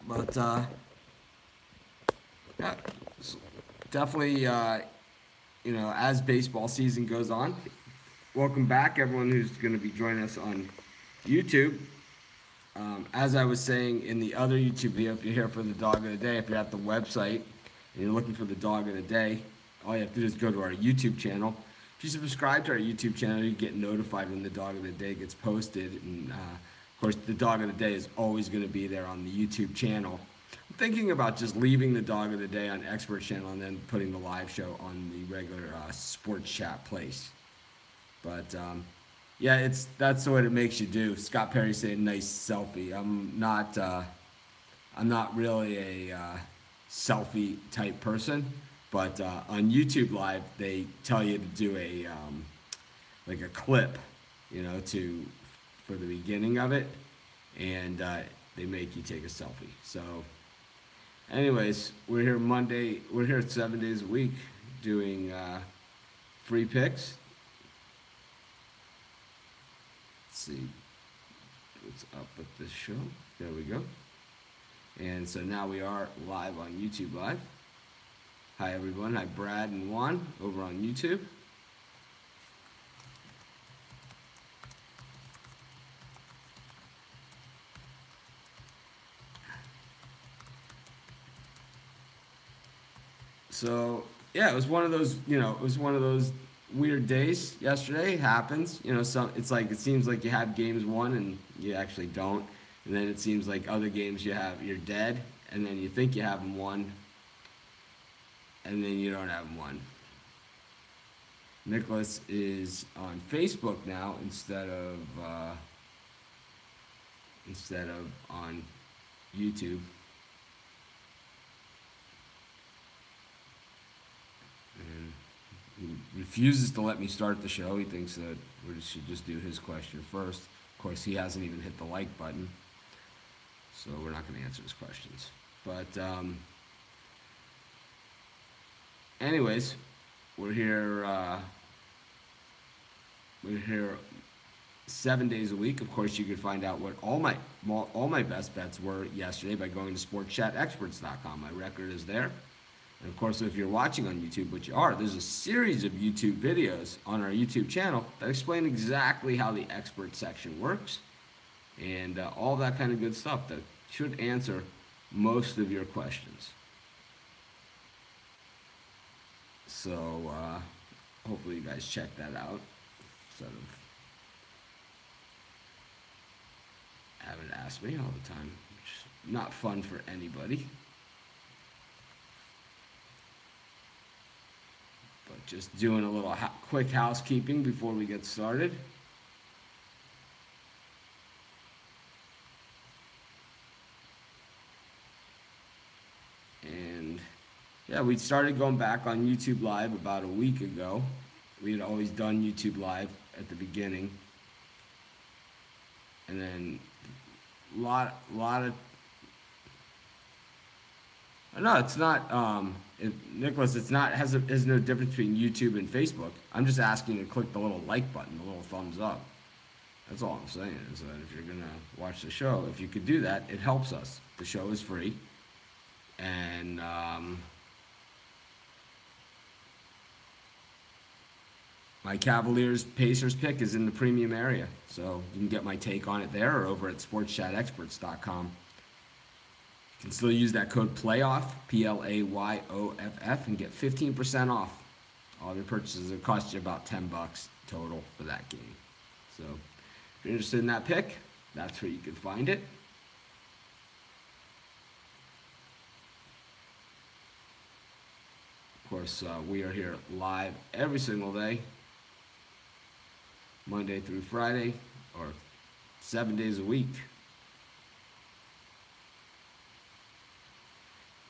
But yeah, definitely, as baseball season goes on, welcome back, everyone who's going to be joining us on YouTube. As I was saying in the other YouTube video, if you're here for the dog of the day, if you're at the website and you're looking for the dog of the day, all you have to do is go to our YouTube channel. If you subscribe to our YouTube channel, you get notified when the dog of the day gets posted. And of course, the dog of the day is always going to be there on the YouTube channel. I'm thinking about just leaving the dog of the day on Expert channel and then putting the live show on the regular sports chat place. But yeah, that's what it makes you do. Scott Perry said, "Nice selfie." I'm not really a selfie type person, but on YouTube Live they tell you to do a like a clip, to for the beginning of it, and they make you take a selfie. So, anyways, we're here Monday. We're here 7 days a week doing free picks. Let's see what's up with this show. There we go. And so now we are live on YouTube Live. Hi everyone. Hi Brad and Juan over on YouTube. So yeah, it was one of those, weird days yesterday. It happens, it's like it seems like you have games won and you actually don't, and then it seems like other games you're dead, and then you think you have them won, and then you don't have them won. Nicholas is on Facebook now instead of on YouTube. And he refuses to let me start the show. He thinks that we should just do his question first. Of course, he hasn't even hit the like button, so we're not going to answer his questions. But anyways, we're here. We're here 7 days a week. Of course, you can find out what all my best bets were yesterday by going to sportschatexperts.com. My record is there. And of course, if you're watching on YouTube, which you are, there's a series of YouTube videos on our YouTube channel that explain exactly how the expert section works and all that kind of good stuff that should answer most of your questions. So hopefully you guys check that out instead of having to ask me all the time, which is not fun for anybody. But just doing a little quick housekeeping before we get started. And yeah, we started going back on YouTube Live about a week ago. We had always done YouTube Live at the beginning. And then lot of no, it's not. Nicholas, it's not. Has no difference between YouTube and Facebook. I'm just asking you to click the little like button, the little thumbs up. That's all I'm saying is that if you're gonna watch the show, if you could do that, it helps us. The show is free, and my Cavaliers Pacers pick is in the premium area, so you can get my take on it there or over at sportschatexperts.com. You can still use that code PLAYOFF, PLAYOFF, and get 15% off all your purchases. It costs you about $10 total for that game. So if you're interested in that pick, that's where you can find it. Of course, we are here live every single day, Monday through Friday, or 7 days a week.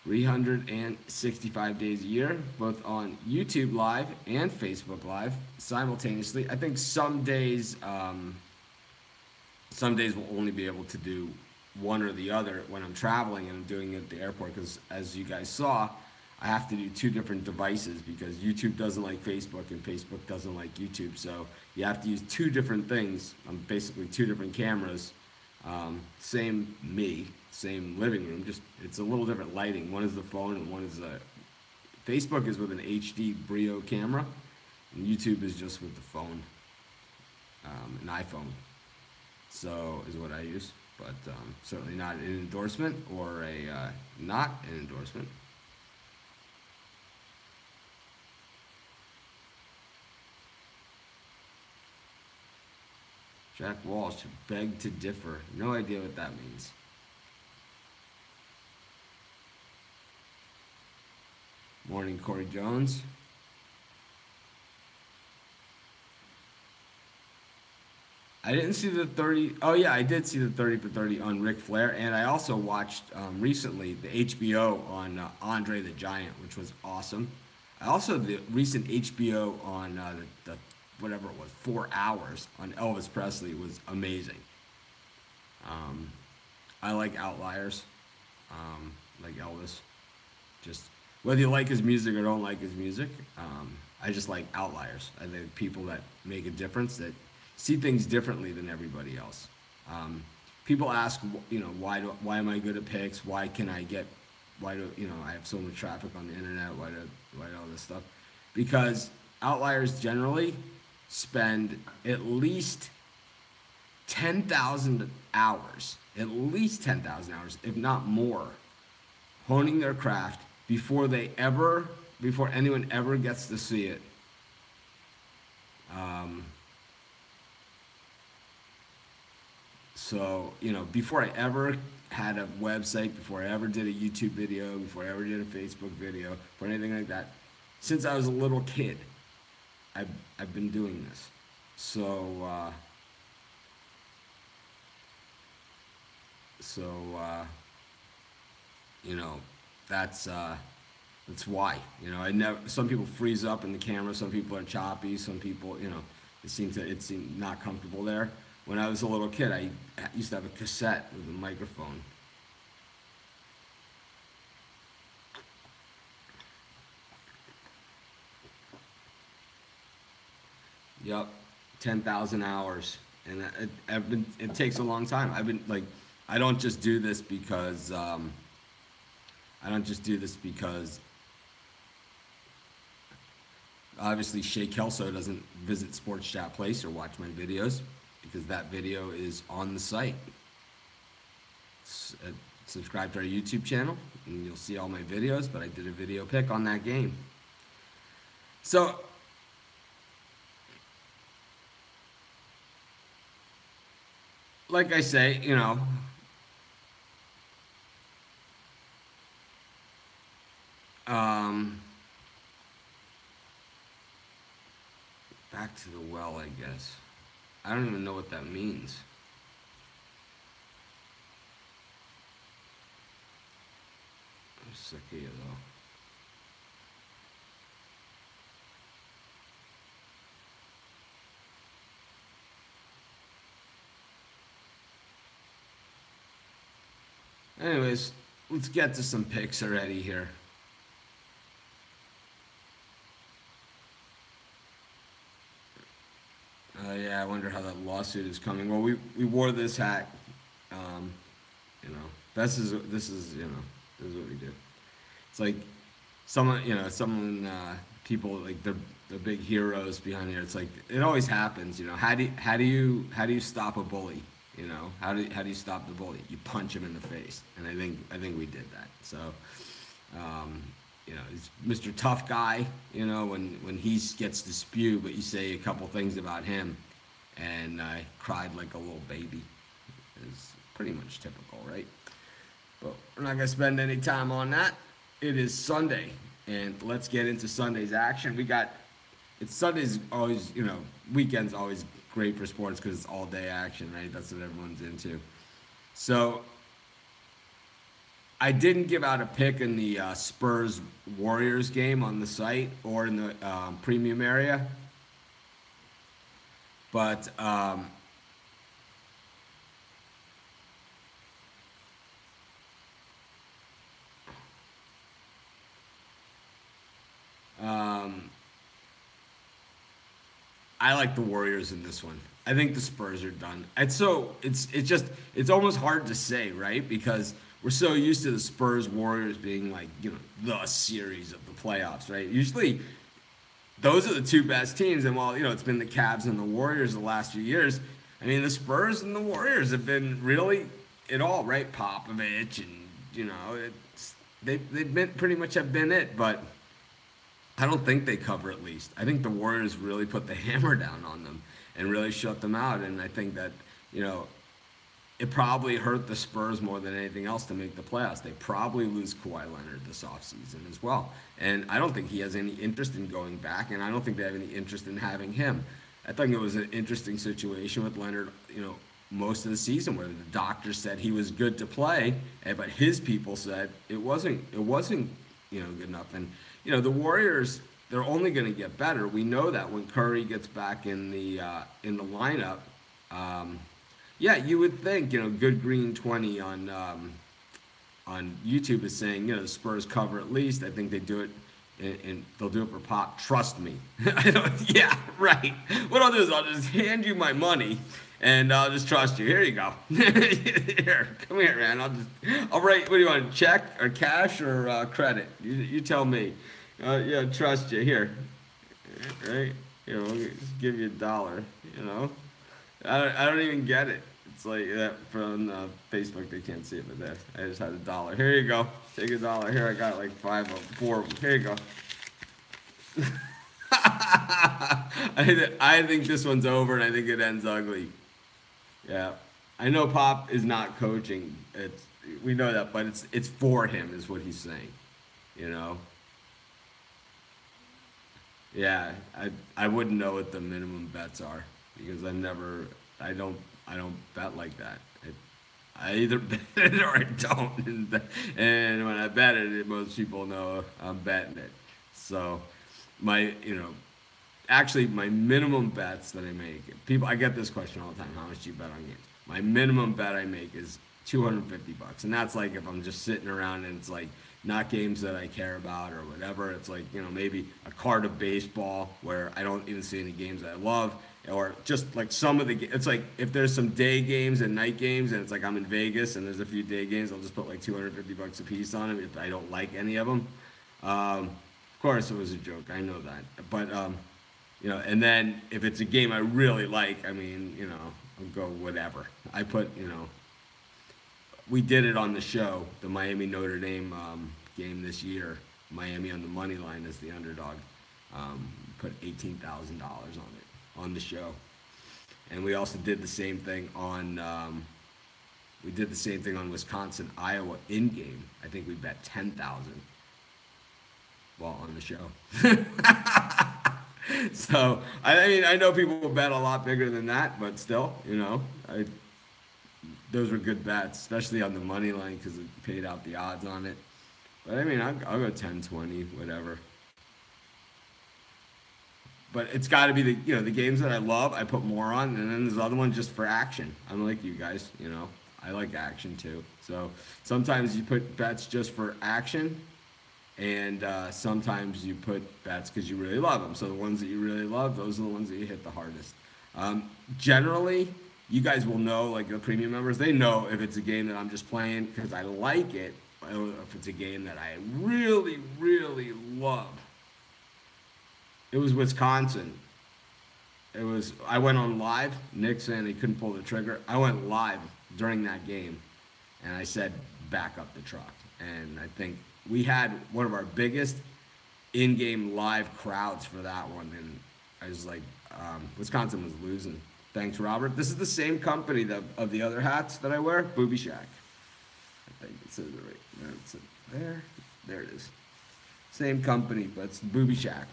365 days a year, both on YouTube Live and Facebook Live simultaneously. I think some days we'll only be able to do one or the other when I'm traveling and I'm doing it at the airport, because as you guys saw, I have to do two different devices because YouTube doesn't like Facebook and Facebook doesn't like YouTube. So you have to use two different things, basically two different cameras, Same me, same living room, just it's a little different lighting. One is the phone and one is a Facebook is with an HD Brio camera, and YouTube is just with the phone, an iPhone. So is what I use, but certainly not an endorsement or a not an endorsement. Jack Walsh, beg to differ. No idea what that means. Morning, Corey Jones. I didn't see the 30. Oh, yeah, I did see the 30 for 30 on Ric Flair. And I also watched recently the HBO on Andre the Giant, which was awesome. I also, the recent HBO on the whatever it was, 4 hours on Elvis Presley was amazing. Um, I like Outliers, like Elvis. Just whether you like his music or don't like his music, I just like outliers. I think people that make a difference, that see things differently than everybody else. Um, People ask, why am I good at picks? Why do I have so much traffic on the internet? Why do all this stuff? Because outliers generally spend at least 10,000 hours, if not more, honing their craft before anyone ever gets to see it. Um, before I ever had a website, before I ever did a YouTube video, before I ever did a Facebook video, before anything like that, since I was a little kid, I've, I've been doing this. So, uh, so, uh, you know, that's, uh, That's why. I never. Some people freeze up in the camera. Some people are choppy. Some people, it seemed not comfortable there. When I was a little kid, I used to have a cassette with a microphone. Yep, 10,000 hours, and it takes a long time. I've been like, I don't just do this because I don't just do this because obviously Shay Kelso doesn't visit Sports Chat Place or watch my videos because that video is on the site. Subscribe to our YouTube channel and you'll see all my videos, but I did a video pick on that game. So, like I say, um, back to the well, I guess. I don't even know what that means. I'm sick of you, though. Anyways, let's get to some picks already here. Yeah, I wonder how that lawsuit is coming. Well, we wore this hat. Um, you know, this is what we do. It's like people like the big heroes behind here. It's like it always happens. How do you stop a bully? How do you stop the bully? You punch him in the face, and I think we did that. So, um, he's Mr. Tough Guy. When he gets to spew, but you say a couple things about him, and I cried like a little baby. Is pretty much typical, right? But we're not gonna spend any time on that. It is Sunday, and let's get into Sunday's action. It's Sunday's always, weekends always great for sports because it's all day action, right? That's what everyone's into. So I didn't give out a pick in the Spurs Warriors game on the site or in the premium area, but um, I like the Warriors in this one. I think the Spurs are done. It's almost hard to say, right? Because we're so used to the Spurs Warriors being like, the series of the playoffs, right? Usually those are the two best teams. And while, it's been the Cavs and the Warriors the last few years, I mean, the Spurs and the Warriors have been really it all, right? Popovich and, they've been pretty much have been it, but I don't think they cover at least. I think the Warriors really put the hammer down on them and really shut them out. And I think that, you know, it probably hurt the Spurs more than anything else to make the playoffs. They probably lose Kawhi Leonard this offseason as well. And I don't think he has any interest in going back, and I don't think they have any interest in having him. I think it was an interesting situation with Leonard, most of the season where the doctors said he was good to play, but his people said it wasn't, good enough. And, the Warriors, they're only going to get better. We know that when Curry gets back in the lineup. Yeah, you would think, Good Green 20 on YouTube is saying, the Spurs cover at least. I think they do it, and they'll do it for Pop. Trust me. I don't. Yeah, right. What I'll do is I'll just hand you my money, and I'll just trust you. Here you go. Here, come here, man. I'll write. What do you want? Check or cash or credit? You tell me. Yeah, trust you. Here, right? We'll just give you $1. I don't even get it. It's like that from Facebook. They can't see it, but there. I just had $1. Here you go. Take $1. Here, I got like 4 of them. Here you go. I think this one's over, and I think it ends ugly. Yeah, I know Pop is not coaching. We know that, but it's for him, is what he's saying. You know. Yeah, I wouldn't know what the minimum bets are because I don't bet like that. I either bet it or I don't, and when I bet it, most people know I'm betting it. So actually my minimum bets that I make. I get this question all the time. How much do you bet on games? My minimum bet I make is $250, and that's like if I'm just sitting around and it's like not games that I care about or whatever. It's like maybe a card of baseball where I don't even see any games that I love, or just like some of the. It's like if there's some day games and night games, and it's like I'm in Vegas and there's a few day games, I'll just put like $250 a piece on them if I don't like any of them. Of course, it was a joke. I know that, but and then if it's a game I really like, I mean, I'll go whatever. I put, we did it on the show, the Miami Notre Dame game this year. Miami on the money line as the underdog. Put $18,000 on it on the show, and we also did the same thing on. We did the same thing on Wisconsin Iowa in game. I think we bet 10,000. Well, on the show. So I mean, I know people will bet a lot bigger than that, but still, those were good bets, especially on the money line because it paid out the odds on it. But I mean, I'll go 10, 20, whatever. But it's got to be the games that I love. I put more on, and then there's other ones just for action. I'm like you guys, I like action too. So sometimes you put bets just for action, and sometimes you put bets because you really love them. So the ones that you really love, those are the ones that you hit the hardest. Generally, you guys will know, like the premium members, they know if it's a game that I'm just playing because I like it, or if it's a game that I really, really love. It was Wisconsin. I went on live. Nick saying he couldn't pull the trigger. I went live during that game, and I said, back up the truck. And I think we had one of our biggest in-game live crowds for that one. And I was like, Wisconsin was losing. Thanks, Robert. This is the same company of the other hats that I wear, Booby Shack. I think it says it right. No, it's there. There it is. Same company, but it's Booby Shack.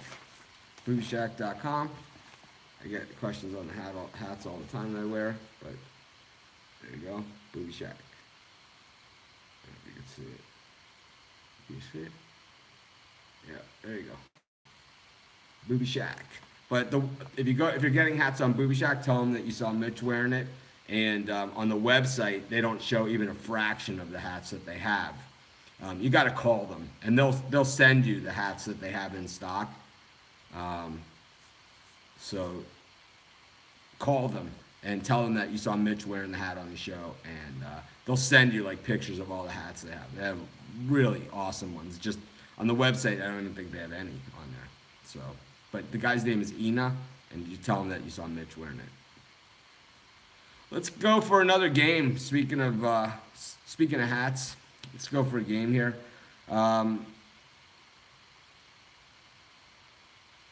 BoobyShack.com. I get questions on the hats all the time that I wear, but there you go, Booby Shack. If you can see it. Can you see it? Yeah, there you go. Booby Shack. But if you're getting hats on Booby Shack, tell them that you saw Mitch wearing it. And on the website, they don't show even a fraction of the hats that they have. You got to call them, and they'll send you the hats that they have in stock. So call them and tell them that you saw Mitch wearing the hat on the show, and they'll send you like pictures of all the hats they have. They have really awesome ones. Just on the website, I don't even think they have any on there. So, but the guy's name is Ina, and you tell him that you saw Mitch wearing it. Let's go for another game. Speaking of hats, let's go for a game here.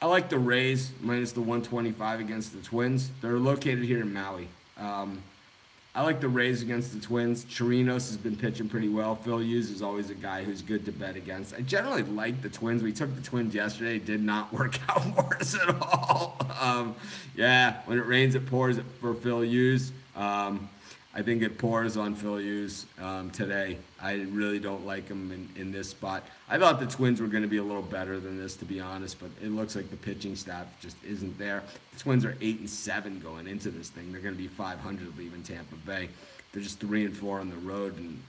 I like the Rays minus the 125 against the Twins. They're located here in Maui. I like the Rays against the Twins. Chirinos has been pitching pretty well. Phil Hughes is always a guy who's good to bet against. I generally like the Twins. We took the Twins yesterday. It did not work out for us at all. Yeah, when it rains, it pours for Phil Hughes. I think it pours on Phil Hughes today. I really don't like him in this spot. I thought the Twins were going to be a little better than this, to be honest, but it looks like the pitching staff just isn't there. The Twins are 8-7 going into this thing. They're going to be 500 leaving Tampa Bay. They're just 3-4 on the road, and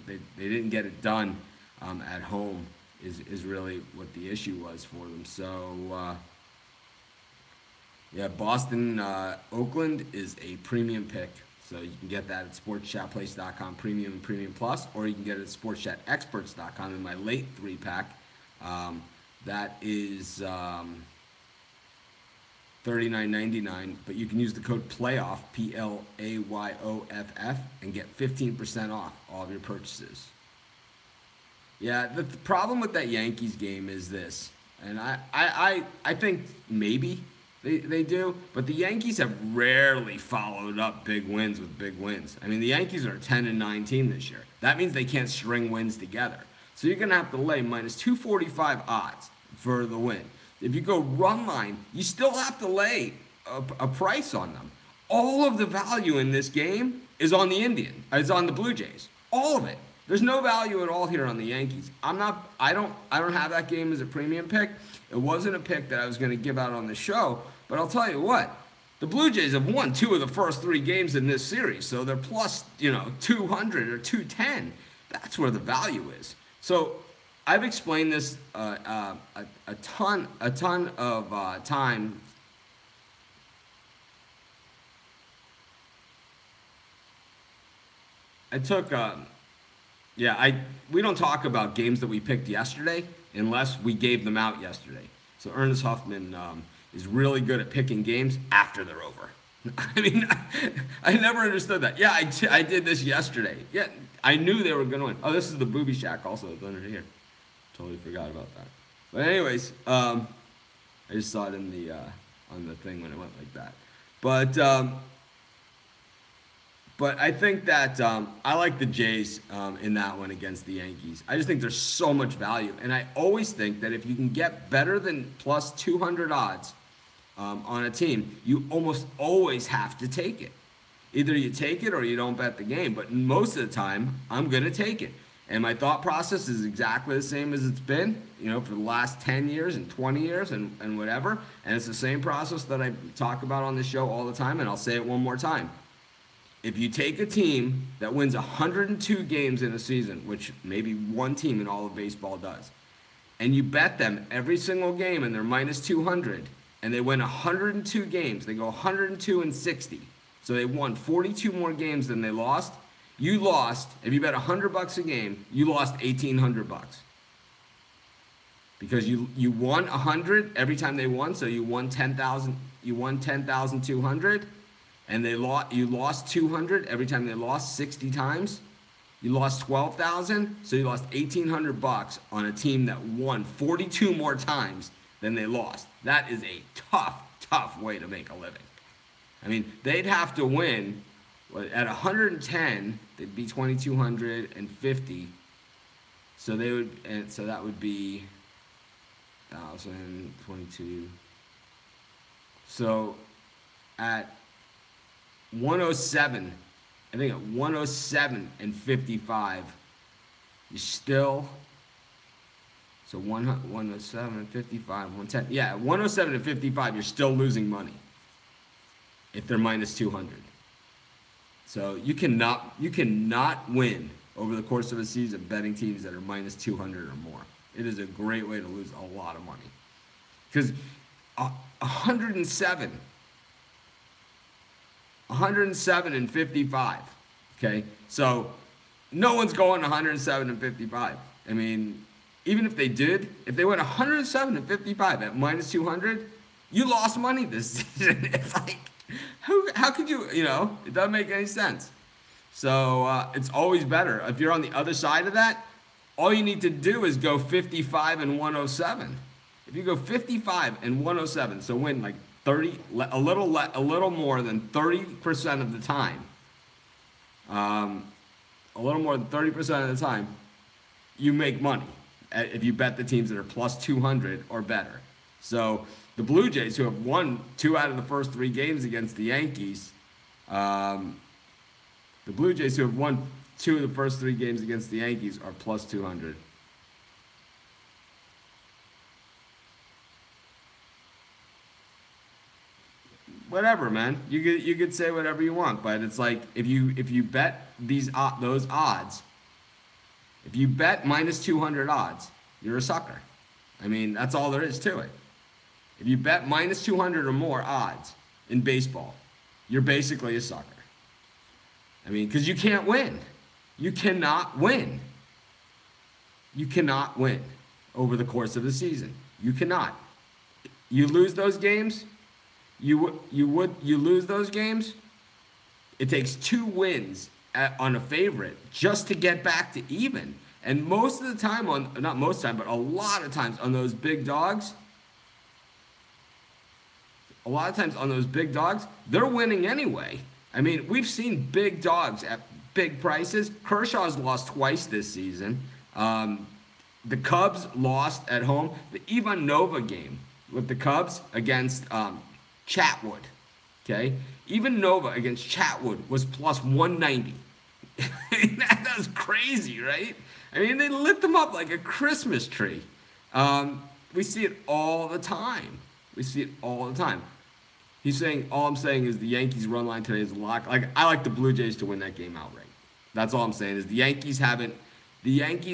they didn't get it done at home. Is really what the issue was for them. So yeah, Boston, Oakland is a premium pick. So you can get that at sportschatplace.com, premium and premium plus, or you can get it at sportschatexperts.com in my late 3-pack. That is $39.99, but you can use the code PLAYOFF, PLAYOFF, and get 15% off all of your purchases. Yeah, the problem with that Yankees game is this, and I think maybe they do, but the Yankees have rarely followed up big wins with big wins. I mean, the Yankees are a 10-9 team this year. That means they can't string wins together. So you're going to have to lay minus 245 odds for the win. If you go run line, you still have to lay a price on them. All of the value in this game is on the on the Blue Jays. All of it. There's no value at all here on the Yankees. I don't have that game as a premium pick. It wasn't a pick that I was going to give out on the show, but I'll tell you what. The Blue Jays have won 2 of the first 3 games in this series, so they're plus, 200 or 210. That's where the value is. So I've explained this a ton of time. I took, we don't talk about games that we picked yesterday unless we gave them out yesterday. So Ernest Huffman is really good at picking games after they're over. I mean, I never understood that. Yeah, I did this yesterday. Yeah, I knew they were going to win. Oh, this is the Booby Shack also. It's under here. Totally forgot about that. But anyways, I just saw it in the on the thing when it went like that. But I think that I like the Jays in that one against the Yankees. I just think there's so much value. And I always think that if you can get better than plus 200 odds on a team, you almost always have to take it. Either you take it or you don't bet the game. But most of the time, I'm going to take it. And my thought process is exactly the same as it's been, for the last 10 years and 20 years and whatever. And it's the same process that I talk about on the show all the time, and I'll say it one more time. If you take a team that wins 102 games in a season, which maybe one team in all of baseball does, and you bet them every single game and they're minus 200, and they win 102 games, they go 102-60, so they won 42 more games than they lost. You lost, if you bet $100 a game, you lost $1,800. Because you won 100 every time they won, so you won 10,000, you won 10,200, and you lost 200 every time they lost 60 times. You lost 12,000, so you lost $1,800 on a team that won 42 more times than they lost. That is a tough way to make a living. I mean, they'd have to win. At 110, they'd be 2,250. So they would, and so that would be 1,022. So at 107, I think at 107-55, you still. So 107-55, 110. Yeah, at 107-55, you're still losing money if they're minus 200. So you cannot win over the course of a season betting teams that are minus 200 or more. It is a great way to lose a lot of money. Because 107 107 and 55. Okay, so no one's going 107 and 55. I mean, even if they did, if they went 107 and 55 at minus 200, you lost money this season. It's like, how could you, it doesn't make any sense. So it's always better. If you're on the other side of that, all you need to do is go 55 and 107. If you go 55 and 107, so win like 30, a little more than 30% of the time. A little more than 30% of the time, you make money if you bet the teams that are plus 200 or better. So the Blue Jays, who have won 2 out of the first 3 games against the Yankees, the Blue Jays, who have won 2 of the first 3 games against the Yankees, are plus 200. Whatever, man. You could say whatever you want, but it's like if you bet those odds, if you bet minus 200 odds, you're a sucker. I mean, that's all there is to it. If you bet minus 200 or more odds in baseball, you're basically a sucker. I mean, because you can't win. You cannot win. You cannot win over the course of the season. You cannot. You lose those games. You lose those games. It takes 2 wins on a favorite just to get back to even. And most of the time not most of the time, but a lot of times on those big dogs, they're winning anyway. I mean, we've seen big dogs at big prices. Kershaw's lost twice this season. The Cubs lost at home. The Ivan Nova game with the Cubs against Chatwood. Okay? Ivan Nova against Chatwood was plus 190. That was crazy, right? I mean, they lit them up like a Christmas tree. We see it all the time. He's saying, all I'm saying is the Yankees' run line today is locked. Like, I like the Blue Jays to win that game outright. That's all I'm saying is the Yankees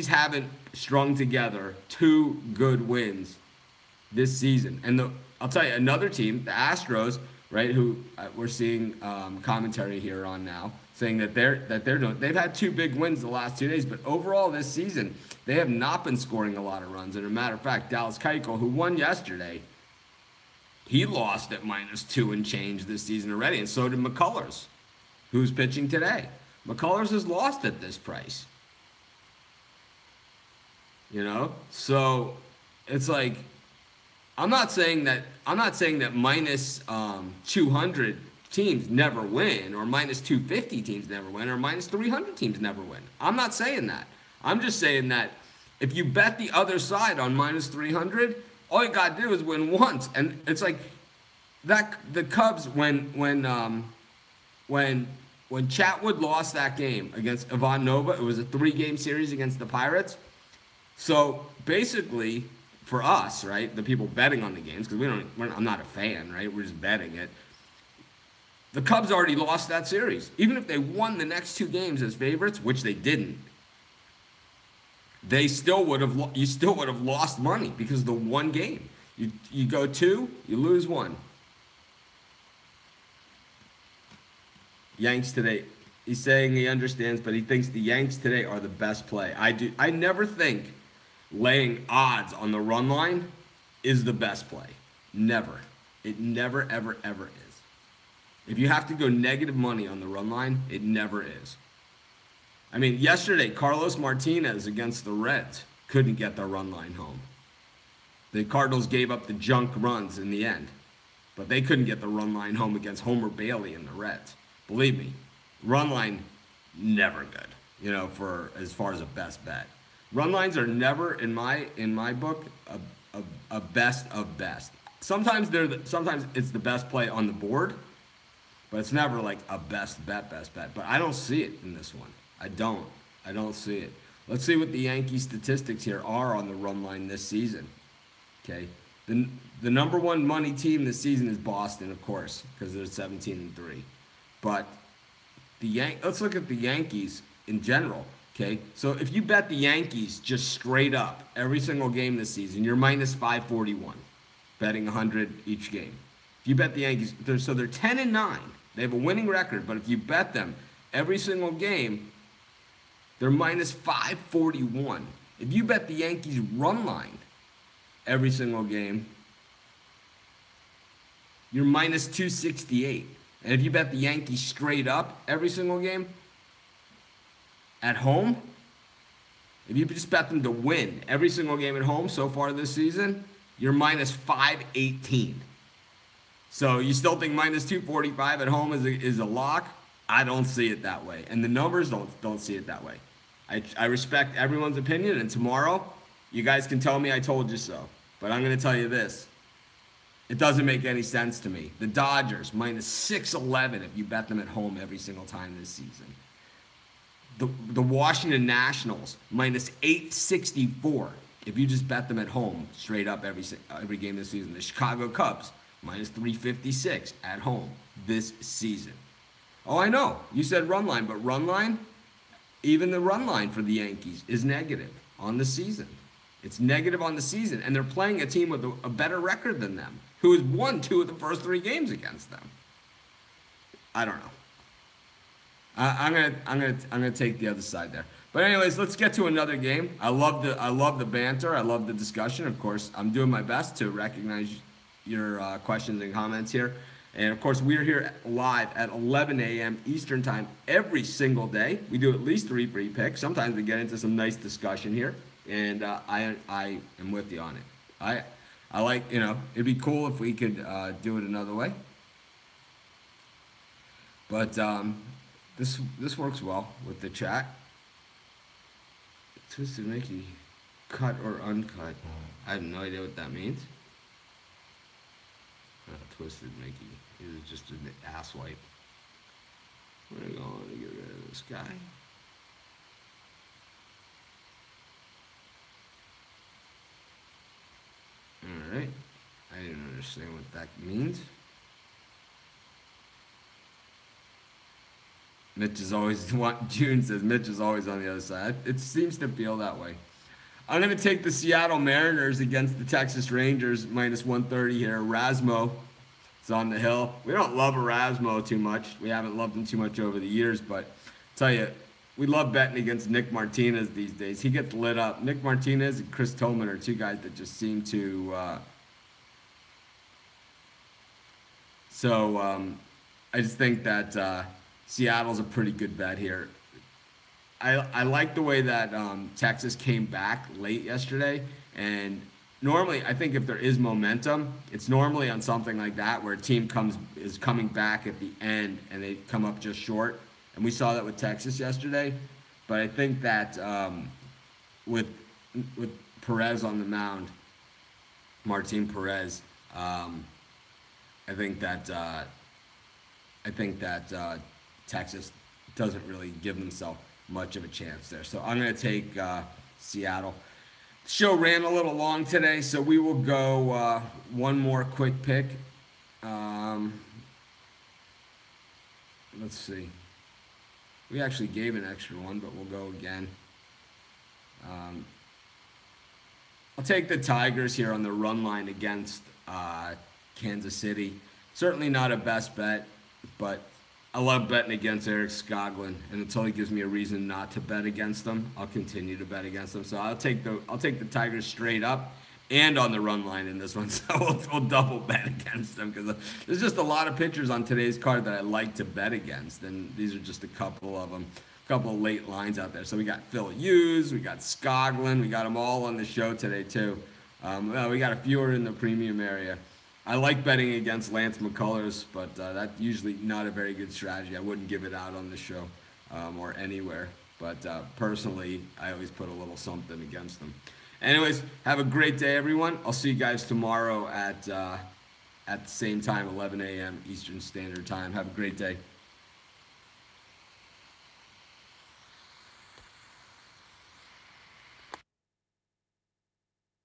haven't strung together 2 good wins this season. And I'll tell you, another team, the Astros, right, who we're seeing commentary here on now, saying that they've had 2 big wins the last 2 days, but overall this season, they have not been scoring a lot of runs. And as a matter of fact, Dallas Keuchel, who won yesterday, he lost at minus 2 and change this season already, and so did McCullers, who's pitching today. McCullers has lost at this price. So it's like, I'm not saying that minus 200 teams never win, or minus 250 teams never win, or minus 300 teams never win. I'm not saying that. I'm just saying that if you bet the other side on minus 300, all you gotta do is win once. And it's like that the Cubs when Chatwood lost that game against Ivan Nova, it was a 3-game series against the Pirates. So basically, for us, right, the people betting on the games, because I'm not a fan, right? We're just betting it. The Cubs already lost that series. Even if they won the next 2 games as favorites, which they didn't, you still would have lost money because of the 1 game. You go 2, you lose 1. Yanks today. He's saying he understands, but he thinks the Yanks today are the best play. I never think laying odds on the run line is the best play. Never. It never, ever, ever is. If you have to go negative money on the run line, it never is. I mean, yesterday, Carlos Martinez against the Reds couldn't get the run line home. The Cardinals gave up the junk runs in the end, but they couldn't get the run line home against Homer Bailey and the Reds. Believe me, run line, never good, for as far as a best bet. Run lines are never, in my book, a best of best. Sometimes it's the best play on the board, but it's never like a best bet. But I don't see it in this one. I don't see it. Let's see what the Yankee statistics here are on the run line this season. Okay, the number 1 money team this season is Boston, of course, because they're 17-3. But let's look at the Yankees in general. Okay, so if you bet the Yankees just straight up every single game this season, you're minus 541, betting 100 each game. If you bet the Yankees, they're 10-9. They have a winning record, but if you bet them every single game, they're minus 541. If you bet the Yankees run line every single game, you're minus 268. And if you bet the Yankees straight up every single game at home, if you just bet them to win every single game at home so far this season, you're minus 518. So you still think minus 245 at home is a lock? I don't see it that way. And the numbers don't see it that way. I respect everyone's opinion, and tomorrow you guys can tell me I told you so. But I'm going to tell you this. It doesn't make any sense to me. The Dodgers, minus 611 if you bet them at home every single time this season. The Washington Nationals, minus 864 if you just bet them at home straight up every game this season. The Chicago Cubs, minus 356 at home this season. Oh, I know. You said run line, but run line, even the run line for the Yankees is negative on the season. It's negative on the season, and they're playing a team with a better record than them, who has won 2 of the first 3 games against them. I don't know. I'm gonna take the other side there. But anyways, let's get to another game. I love the banter. I love the discussion. Of course, I'm doing my best to recognize your questions and comments here. And of course, we're here live at 11 a.m. Eastern time every single day. We do at least 3 free picks. Sometimes we get into some nice discussion here, and I am with you on it. I like, it'd be cool if we could do it another way. But this works well with the chat. Twisted Mickey, cut or uncut? I have no idea what that means. Twisted Mickey. He was just an asswipe. We're going to get rid of this guy. Alright. I didn't understand what that means. Mitch is always, June says Mitch is always on the other side. It seems to feel that way. I'm going to take the Seattle Mariners against the Texas Rangers, minus 130 here. Erasmo is on the hill. We don't love Erasmo too much. We haven't loved him too much over the years, but I'll tell you, we love betting against Nick Martinez these days. He gets lit up. Nick Martinez and Chris Tillman are 2 guys that just seem to... I just think that Seattle's a pretty good bet here. I like the way that Texas came back late yesterday, and normally I think if there is momentum, it's normally on something like that where a team is coming back at the end and they come up just short, and we saw that with Texas yesterday. But I think that with Perez on the mound, Martin Perez, I think that Texas doesn't really give themselves much of a chance there. So I'm going to take Seattle. The show ran a little long today, so we will go one more quick pick. Let's see. We actually gave an extra one, but we'll go again. I'll take the Tigers here on the run line against Kansas City. Certainly not a best bet, but I love betting against Eric Skoglund, and until he gives me a reason not to bet against them, I'll continue to bet against them. So I'll take the Tigers straight up and on the run line in this one. So we'll double bet against them because there's just a lot of pitchers on today's card that I like to bet against, and these are just a couple of them. A couple of late lines out there. So we got Phil Hughes, we got Skoglund, we got them all on the show today too. We got a fewer in the premium area. I like betting against Lance McCullers, but that's usually not a very good strategy. I wouldn't give it out on the show or anywhere. But personally, I always put a little something against them. Anyways, have a great day, everyone. I'll see you guys tomorrow at the same time, 11 a.m. Eastern Standard Time. Have a great day.